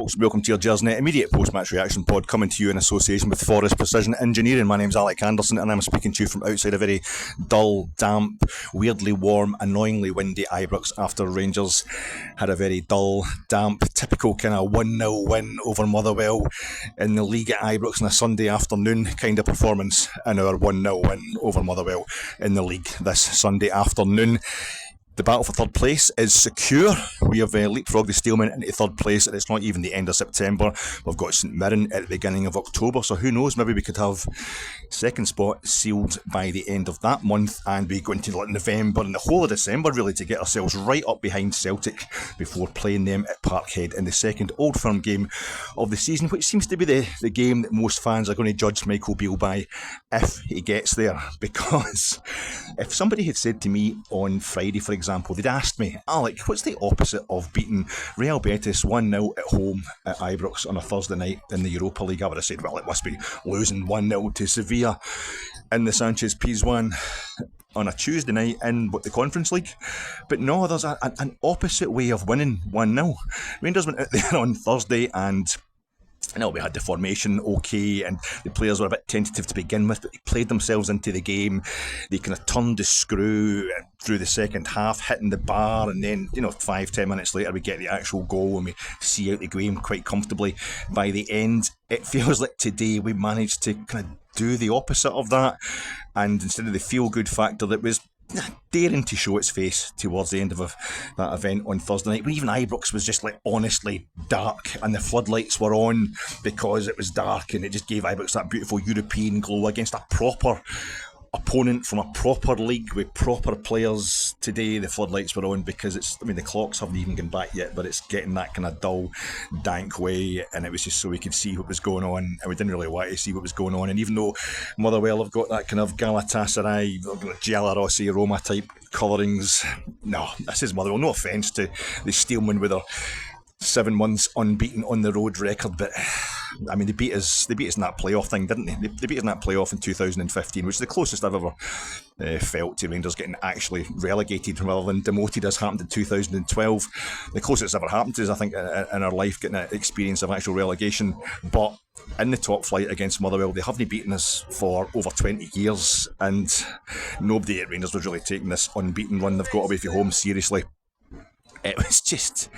Folks, welcome to your Gersnet immediate post-match reaction pod, coming to you in association with Forest Precision Engineering. My name's Alec Anderson and I'm speaking to you from outside a very dull, damp, weirdly warm, annoyingly windy Ibrox after Rangers had a very dull, damp, typical kind of 1-0 win over Motherwell in the league at Ibrox on a Sunday afternoon kind of performance, and our 1-0 win over Motherwell in the league this Sunday afternoon. The battle for third place is secure. We have leapfrogged the Steelmen into third place, and it's not even the end of September. We've got St Mirren at the beginning of October, so who knows, maybe we could have second spot sealed by the end of that month, and we go into November and the whole of December really to get ourselves right up behind Celtic before playing them at Parkhead in the second Old Firm game of the season, which seems to be the game that most fans are going to judge Michael Beale by if he gets there. Because if somebody had said to me on Friday, for example, they'd asked me, Alec, what's the opposite of beating Real Betis 1-0 at home at Ibrox on a Thursday night in the Europa League? I would have said, well, it must be losing 1-0 to Sevilla in the Sanchez Pizjuan on a Tuesday night in the Conference League. But no, there's an opposite way of winning 1-0. Rangers went out there on Thursday and we had the formation okay, and the players were a bit tentative to begin with, but they played themselves into the game. They kind of turned the screw through the second half, hitting the bar, and then 5-10 minutes later we get the actual goal and we see out the game quite comfortably by the end. It feels like today we managed to kind of do the opposite of that, and instead of the feel-good factor that was daring to show its face towards the end of that event on Thursday night, when even Ibrox was just honestly dark and the floodlights were on because it was dark, and it just gave Ibrox that beautiful European glow against a proper opponent from a proper league with proper players. Today the floodlights were on because the clocks haven't even gone back yet, but it's getting that kind of dull, dank way, and it was just so we could see what was going on, and we didn't really want to see what was going on. And even though Motherwell have got that kind of Galatasaray, Giallarossi, Roma type colourings, no, this is Motherwell. No offence to the Steelmen with their 7 months unbeaten on the road record, but they beat us in that playoff thing, didn't they? They beat us in that playoff in 2015, which is the closest I've ever felt to Rangers getting actually relegated rather than demoted, as happened in 2012. The closest it's ever happened to us, I think, in our life, getting an experience of actual relegation. But in the top flight against Motherwell, they haven't beaten us for over 20 years, and nobody at Rangers was really taking this unbeaten run they've got away from home seriously. It was just,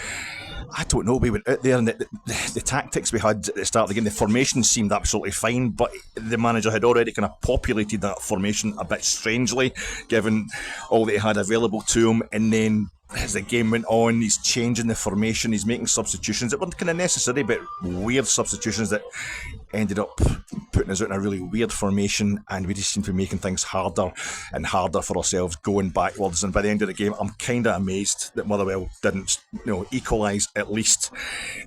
I don't know, we went out there and the tactics we had at the start of the game, the formation seemed absolutely fine, but the manager had already kind of populated that formation a bit strangely, given all that he had available to him. And then as the game went on, he's changing the formation, he's making substitutions that weren't kind of necessary, but weird substitutions that ended up putting us out in a really weird formation, and we just seemed to be making things harder and harder for ourselves going backwards. And by the end of the game, I'm kind of amazed that Motherwell didn't equalise at least.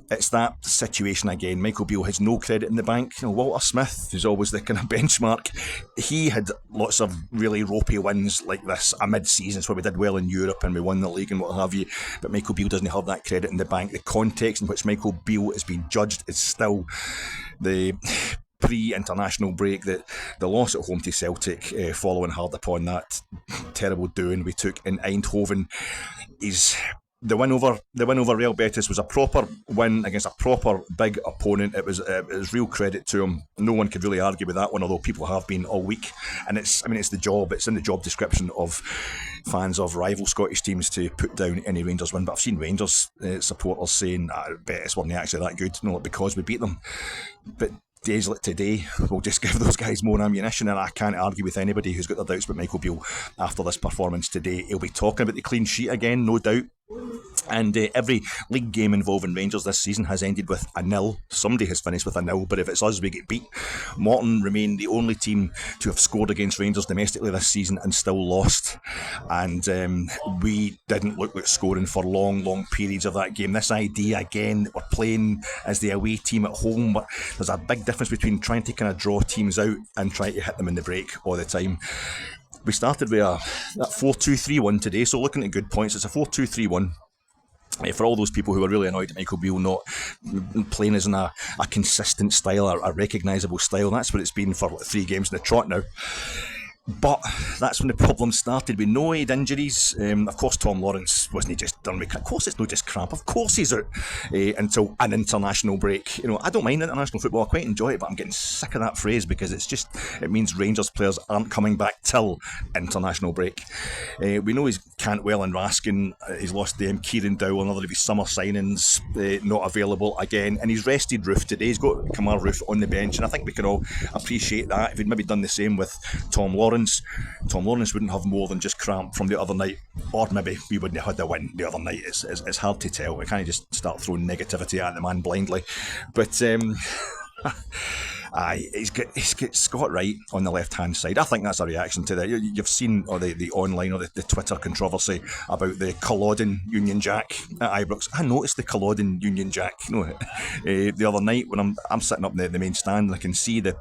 It's that situation again. Michael Beale has no credit in the bank. Walter Smith, who's always the kind of benchmark, he had lots of really ropey wins like this amid seasons where we did well in Europe and we won the league and what have you, but Michael Beale doesn't have that credit in the bank. The context in which Michael Beale is being judged is still the pre-international break, that the loss at home to Celtic, following hard upon that terrible doing we took in Eindhoven, is the win over Real Betis was a proper win against a proper big opponent. It was real credit to him. No one could really argue with that one, although people have been all week. And it's the job. It's in the job description of fans of rival Scottish teams to put down any Rangers win. But I've seen Rangers supporters saying Betis weren't actually that good, because we beat them. But days like today will just give those guys more ammunition, and I can't argue with anybody who's got their doubts about Michael Beale after this performance today. He'll be talking about the clean sheet again, no doubt. And every league game involving Rangers this season has ended with a nil. Somebody has finished with a nil, but if it's us, we get beat. Morton remain the only team to have scored against Rangers domestically this season and still lost. And we didn't look like scoring for long periods of that game. This idea again that we're playing as the away team at home, but there's a big difference between trying to kind of draw teams out and trying to hit them in the break all the time. We started with that 4-2-3-1 today, so looking at good points, it's a 4-2-3-1. For all those people who are really annoyed at Michael Beale not playing as in a consistent style, a recognisable style, that's what it's been for 3 games in the trot now. But that's when the problem started. We know he had injuries. Of course, Tom Lawrence wasn't just done with. Of course, it's not just cramp. Of course, he's out until an international break. I don't mind international football. I quite enjoy it, but I'm getting sick of that phrase because it means Rangers players aren't coming back till international break. We know he's Cantwell and Raskin. He's lost Kieran Dowell, another of his summer signings, not available again, and he's rested Roof today. He's got Kamar Roof on the bench, and I think we can all appreciate that. If he'd maybe done the same with Tom Lawrence wouldn't have more than just cramp from the other night, or maybe we wouldn't have had the win the other night. It's hard to tell. We can't just start throwing negativity at the man blindly. But he's got Scott Wright on the left-hand side. I think that's a reaction to that. You've seen the online or the Twitter controversy about the Culloden Union Jack at Ibrox. I noticed the Culloden Union Jack the other night when I'm sitting up in the main stand and I can see the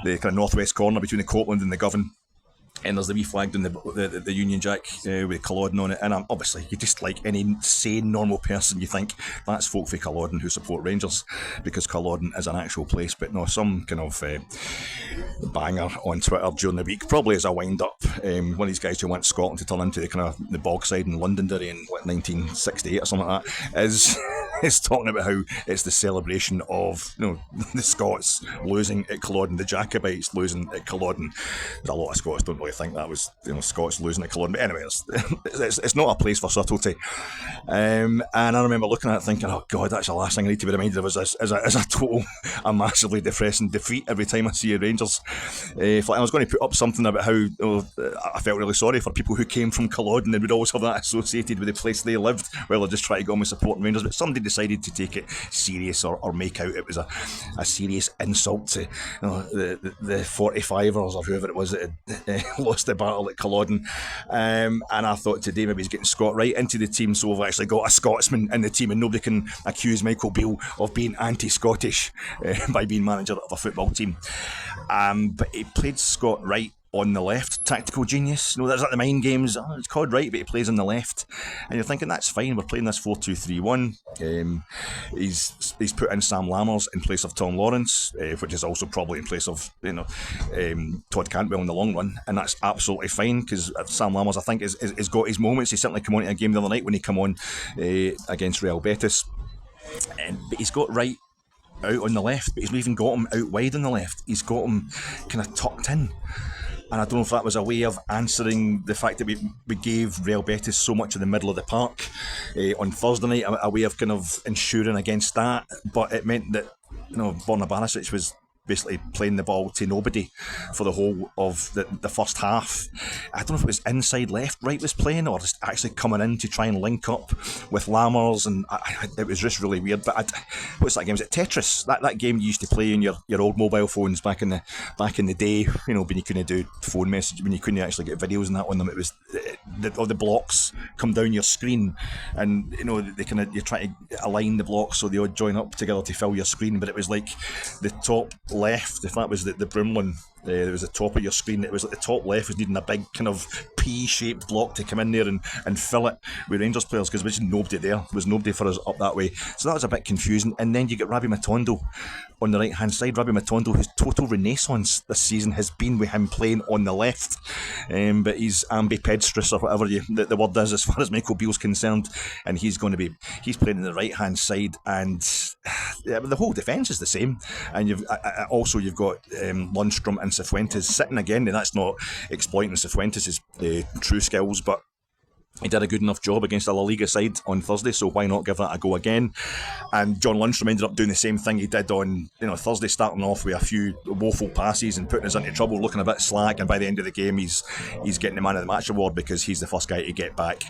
kind of northwest corner between the Copeland and the Govan. And there's the wee flag down the Union Jack with Culloden on it. And obviously, you just like any sane, normal person, you think that's folk for Culloden who support Rangers because Culloden is an actual place. But no, some kind of banger on Twitter during the week, probably as a wind-up. One of these guys who wants Scotland to turn into the kind of the Bogside in Londonderry in 1968 or something like that is talking about how it's the celebration of the Scots losing at Culloden, the Jacobites losing at Culloden. There's a lot of Scots don't really think that was Scots losing at Culloden, but anyway, it's not a place for subtlety. And I remember looking at it thinking, oh God, that's the last thing I need to be reminded of as a massively depressing defeat every time I see a Rangers. I was going to put up something about how I felt really sorry for people who came from Culloden and would always have that associated with the place they lived while they're just trying to go on with supporting Rangers, but somebody decided to take it serious or make out it was a serious insult to the 45ers or whoever it was that had lost the battle at Culloden. And I thought today maybe he's getting Scott Wright into the team, so we've actually got a Scotsman in the team and nobody can accuse Michael Beale of being anti-Scottish by being manager of a football team. But he played Scott Wright on the left, tactical genius. There's like the mind games. It's called right, but he plays on the left, and you're thinking that's fine. We're playing this 4-2-3-1. He's put in Sam Lammers in place of Tom Lawrence, which is also probably in place of Todd Cantwell in the long run, and that's absolutely fine because Sam Lammers I think has got his moments. He certainly came on in a game the other night when he came on against Real Betis, but he's got Wright out on the left, but he's even got him out wide on the left. He's got him kind of tucked in. And I don't know if that was a way of answering the fact that we gave Real Betis so much in the middle of the park on Thursday night, a way of kind of ensuring against that. But it meant that Borna Barisic was basically playing the ball to nobody for the whole of the first half. I don't know if it was inside left Wright was playing or just actually coming in to try and link up with Lammers, and it was just really weird. But what's that game? Was it Tetris? That game you used to play on your old mobile phones back in the day, when you couldn't do phone message, when you couldn't actually get videos and that on them. It was all the blocks come down your screen, and they kind of, you're trying to align the blocks so they all join up together to fill your screen. But it was like the top left, if that was the Brimlin, there was the top of your screen. It was like the top left was needing a big kind of P-shaped block to come in there and fill it with Rangers players because there was nobody there. There was nobody for us up that way. So that was a bit confusing. And then you get Rabbi Matondo on the right hand side. Rabbi Matondo, whose total renaissance this season has been with him playing on the left. But he's ambidextrous or whatever the word is as far as Michael Beale's concerned. And he's playing on the right hand side. And the whole defence is the same. And you've got Lundstrom and Cifuentes sitting again, and that's not exploiting Cifuentes' true skills, but he did a good enough job against a La Liga side on Thursday, so why not give that a go again? And John Lundstrom ended up doing the same thing he did on Thursday, starting off with a few woeful passes and putting us into trouble, looking a bit slack, and by the end of the game he's getting the man of the match award because he's the first guy to get back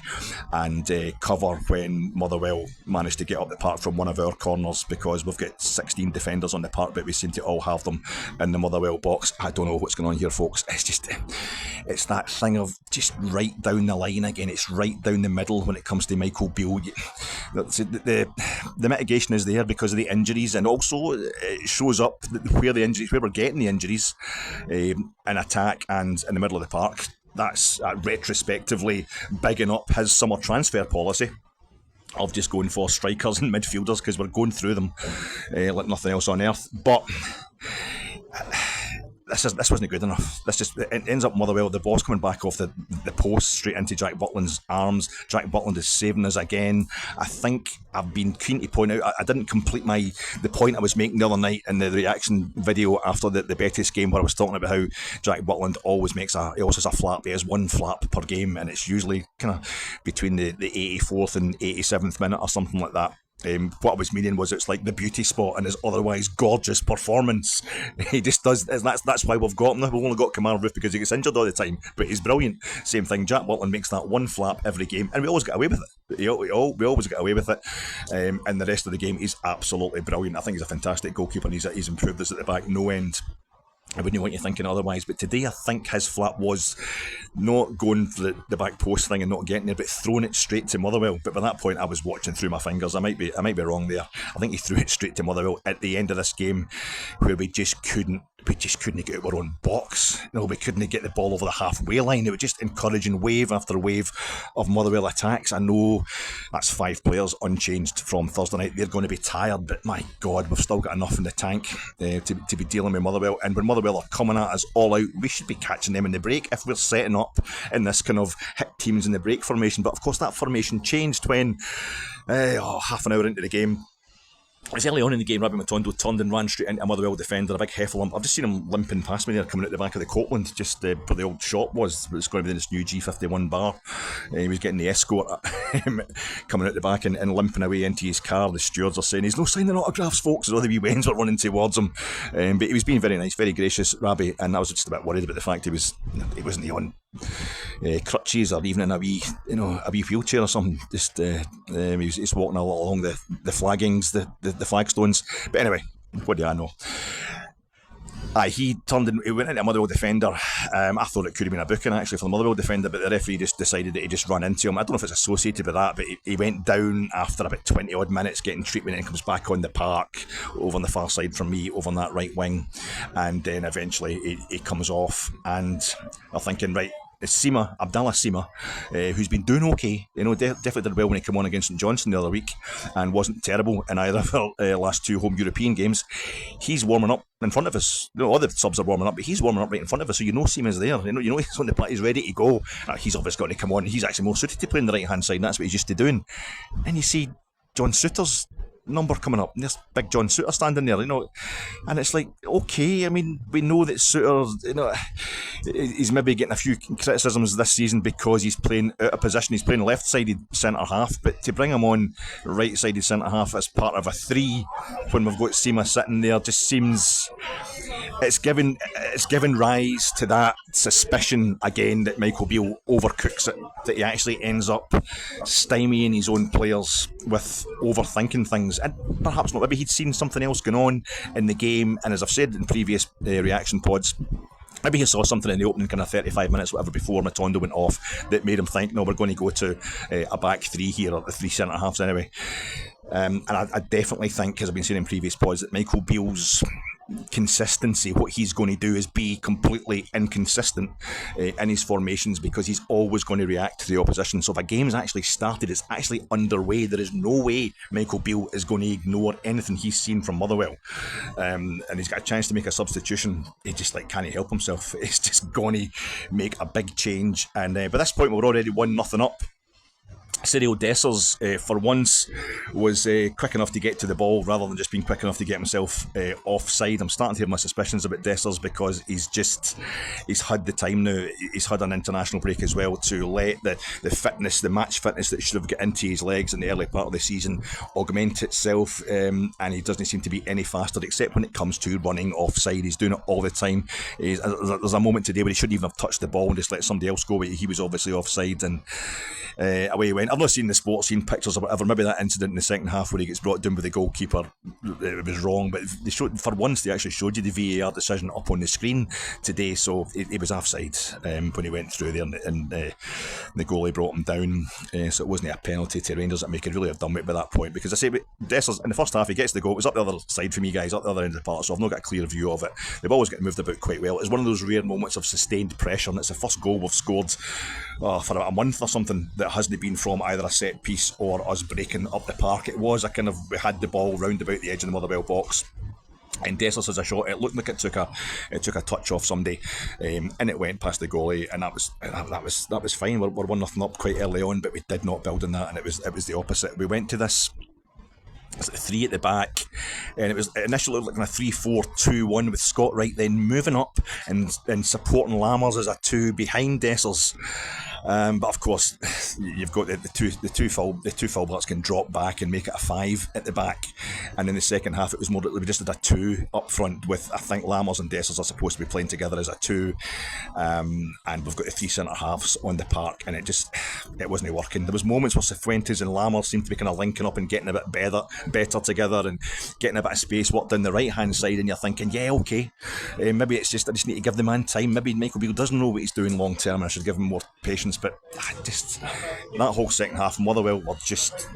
and cover when Motherwell managed to get up the park from one of our corners, because we've got 16 defenders on the park but we seem to all have them in the Motherwell box. I don't know what's going on here, folks. It's that thing of just right down the line again. It's right down the middle when it comes to Michael Beale. The mitigation is there because of the injuries, and also it shows up where we're getting the injuries in attack and in the middle of the park. That's retrospectively bigging up his summer transfer policy of just going for strikers and midfielders because we're going through them like nothing else on earth. But this wasn't good enough. It ends up Motherwell, the ball's coming back off the post straight into Jack Butland's arms. Jack Butland is saving us again. I think I've been keen to point out I didn't complete the point I was making the other night in the reaction video after the Betis game, where I was talking about how Jack Butland always has a flap. He has one flap per game, and it's usually kind of between the 84th and 87th minute or something like that. What I was meaning was it's like the beauty spot in his otherwise gorgeous performance. He just does. That's why we've got him. We've only got Kamara Roof because he gets injured all the time, but he's brilliant. Same thing. Jack Butland makes that one flap every game, and we always get away with it. We always get away with it. And the rest of the game, he's absolutely brilliant. I think he's a fantastic goalkeeper, and he's improved us at the back no end. I wouldn't want you thinking otherwise, but today I think his flap was not going for the back post thing and not getting there, but throwing it straight to Motherwell. But by that point, I was watching through my fingers. I might be wrong there. I think he threw it straight to Motherwell at the end of this game, where we just couldn't get out of our own box. We couldn't get the ball over the halfway line. It was just encouraging wave after wave of Motherwell attacks. I know that's 5 players unchanged from Thursday night. They're going to be tired, but my God, we've still got enough in the tank to be dealing with Motherwell. And when Motherwell are coming at us all out, we should be catching them in the break if we're setting up in this kind of hit teams in the break formation. But of course, that formation changed when half an hour into the game, it was early on in the game, Rabbi Matondo turned and ran straight into a Motherwell defender, a big Heffalump. I've just seen him limping past me there, coming out the back of the Copeland, just where the old shop was. It's going to be this new G51 bar. He was getting the escort coming out the back and limping away into his car. The stewards are saying, he's no signing autographs, folks, as all the wee wens were running towards him. But he was being very nice, very gracious, Rabbi, and I was just a bit worried about the fact he wasn't on crutches or even in a wee wheelchair or something. Just he's walking along the flaggings, the flagstones. But anyway, what do I know? He went into a Motherwell defender. I thought it could have been a booking actually for the Motherwell defender, but the referee just decided that he just ran into him. I don't know if it's associated with that, but he went down after about 20 odd minutes getting treatment and comes back on the park over on the far side from me, over on that right wing, and then eventually he comes off, and I'm thinking, right, it's Abdallah Sima, who's been doing okay. Definitely did well when he came on against St Johnstone the other week and wasn't terrible in either of our last 2 home European games. He's warming up in front of us. All the subs are warming up, but he's warming up right in front of us, so Sima's there. He's on the play, he's ready to go. He's obviously going to come on. He's actually more suited to playing the right hand side, and that's what he's used to doing. And you see John Souttar's number coming up, and there's big John Souttar standing there, and it's like, okay, I mean, we know that Souttar, he's maybe getting a few criticisms this season because he's playing out of position. He's playing left-sided centre-half, but to bring him on right-sided centre-half as part of a 3 when we've got Sima sitting there just seems... It's given rise to that suspicion again that Michael Beale overcooks it, that he actually ends up stymieing his own players with overthinking things, and perhaps not. Maybe he'd seen something else going on in the game, and as I've said in previous reaction pods, maybe he saw something in the opening kind of 35 minutes, whatever, before Matondo went off that made him think, no, we're going to go to a back 3 here, or the 3 centre-halves anyway. And I definitely think, as I've been saying in previous pods, that Michael Beale's consistency, what he's going to do is be completely inconsistent in his formations, because he's always going to react to the opposition. So if a game's actually started, it's actually underway, there is no way Michael Beale is going to ignore anything he's seen from Motherwell, and he's got a chance to make a substitution. He just can't help himself. He's just going to make a big change, and by this point we're already 1-0 up. Cyril Dessers, for once, was quick enough to get to the ball rather than just being quick enough to get himself offside. I'm starting to have my suspicions about Dessers because he's had the time now. He's had an international break as well to let the fitness, the match fitness that should have got into his legs in the early part of the season augment itself, and he doesn't seem to be any faster except when it comes to running offside. He's doing it all the time. There's a moment today where he shouldn't even have touched the ball and just let somebody else go, but he was obviously offside, and away he went. I've not seen the sports scene pictures or whatever. Maybe that incident in the second half where he gets brought down with the goalkeeper, it was wrong, but for once they actually showed you the VAR decision up on the screen today, so he was offside when he went through there, and the goalie brought him down, so it wasn't a penalty to Rangers. I mean, could really have done it by that point, because I say Dessers in the first half, he gets the goal, it was up the other side for me guys, up the other end of the park, so I've not got a clear view of it. They've always got moved about quite well. It's one of those rare moments of sustained pressure, and it's the first goal we've scored for about a month or something that hasn't been from either a set piece or us breaking up the park. It was we had the ball round about the edge of the Motherwell box, And Dessers as a shot, it looked like it took a touch off somebody, and it went past the goalie, and that was fine. We're 1-0 up quite early on, but we did not build on that, and it was the opposite. We went to this three at the back, and it initially looked like a 3-4-2-1 with Scott Wright then moving up and supporting Lammers as a 2 behind Dessers. But of course, you've got the two fullbacks can drop back and make it a 5 at the back, and in the second half it was more that we just did a 2 up front with, I think, Lammers and Dessers are supposed to be playing together as a 2, and we've got the 3 centre halves on the park, and it wasn't working. There was moments where Cifuentes and Lammers seemed to be kind of linking up and getting a bit better together and getting a bit of space worked down the right hand side, and you're thinking, yeah, okay, maybe it's just I just need to give the man time. Maybe Michael Beale doesn't know what he's doing long term, and I should give him more patience. But that whole second half, Motherwell were just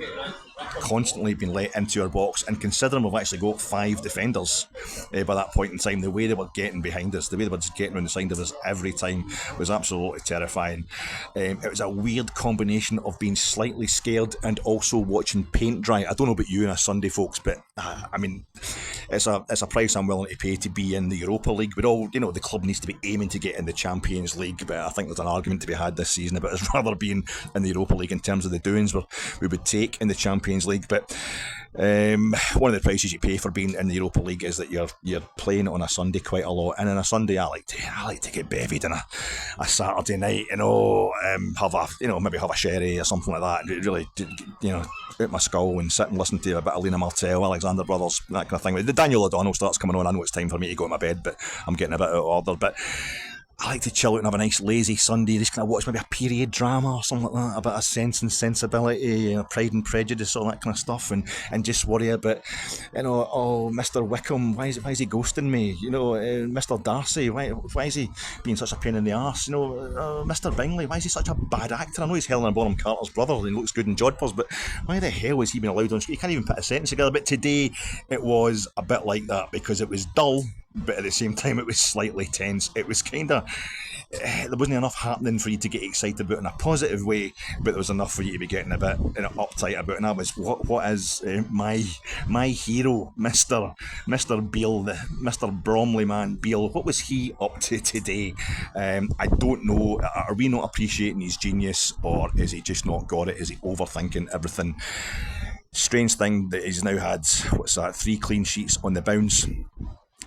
constantly being let into our box, and considering we've actually got 5 defenders by that point in time, the way they were getting behind us, the way they were just getting around the side of us every time was absolutely terrifying. It was a weird combination of being slightly scared and also watching paint dry. I don't know about you on a Sunday, folks, but I mean, it's a price I'm willing to pay to be in the Europa League. But all, you know, the club needs to be aiming to get in the Champions League, but I think there's an argument to be had this season about us rather being in the Europa League in terms of the doings we would take in the Champions League. But one of the prices you pay for being in the Europa League is that you're playing on a Sunday quite a lot, and on a Sunday I like to get bevied on a Saturday night, maybe have a sherry or something like that, and really, out my skull and sit and listen to a bit of Lena Martell, Alexander Brothers, that kind of thing. The Daniel O'Donnell starts coming on, I know it's time for me to go to my bed, but I'm getting a bit out of order. But I like to chill out and have a nice lazy Sunday, just kind of watch maybe a period drama or something like that, a bit of Sense and Sensibility, Pride and Prejudice, all that kind of stuff, and just worry about, Mr. Wickham, why is he ghosting me? Mr. Darcy, why is he being such a pain in the arse? Mr. Bingley, why is he such a bad actor? I know he's Helena Bonham Carter's brother and he looks good in Jodhpurs, but why the hell is he being allowed on screen? You can't even put a sentence together. But today it was a bit like that, because it was dull, but at the same time it was slightly tense. It was kind of, there wasn't enough happening for you to get excited about in a positive way, but there was enough for you to be getting a bit uptight about. And that was what is my hero, Mr. Beale, the Mr. Bromley man Beale. What was he up to today? I don't know. Are we not appreciating his genius, or is he just not got it? Is he overthinking everything? Strange thing that he's now had 3 clean sheets on the bounce,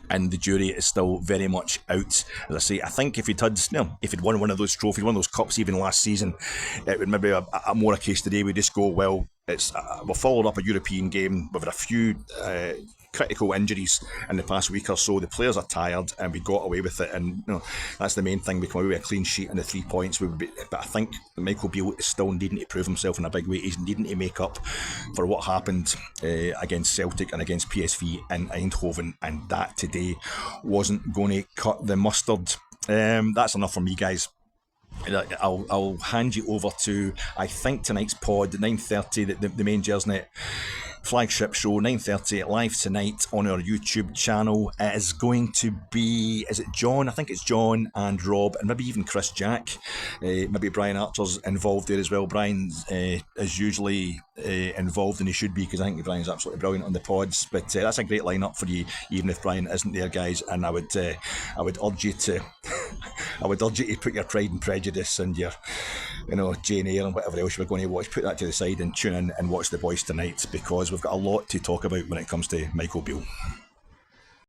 and the jury is still very much out. As I say, I think if he'd won one of those trophies, one of those cups even last season, it would maybe a more a case today. We just go, well, we've followed up a European game. We've had a few critical injuries in the past week or so. The players are tired, and we got away with it, and that's the main thing. We come away with a clean sheet and the 3 points. But I think Michael Beale is still needing to prove himself in a big way. He's needing to make up for what happened against Celtic and against PSV in Eindhoven, and that today wasn't going to cut the mustard. That's enough for me, guys. I'll hand you over to, I think, tonight's pod, 9:30, the main Gersnet flagship show, 9:30 live tonight on our YouTube channel. It is going to be, is it John? I think it's John and Rob, and maybe even Chris Jack. Maybe Brian Archer's involved there as well. Brian is usually involved, and he should be, because I think Brian's absolutely brilliant on the pods. But that's a great lineup for you, even if Brian isn't there, guys. And I would urge you to put your Pride and Prejudice and your Jane Eyre and whatever else you're going to watch, put that to the side and tune in and watch The Boys tonight, because we've got a lot to talk about when it comes to Michael Beale.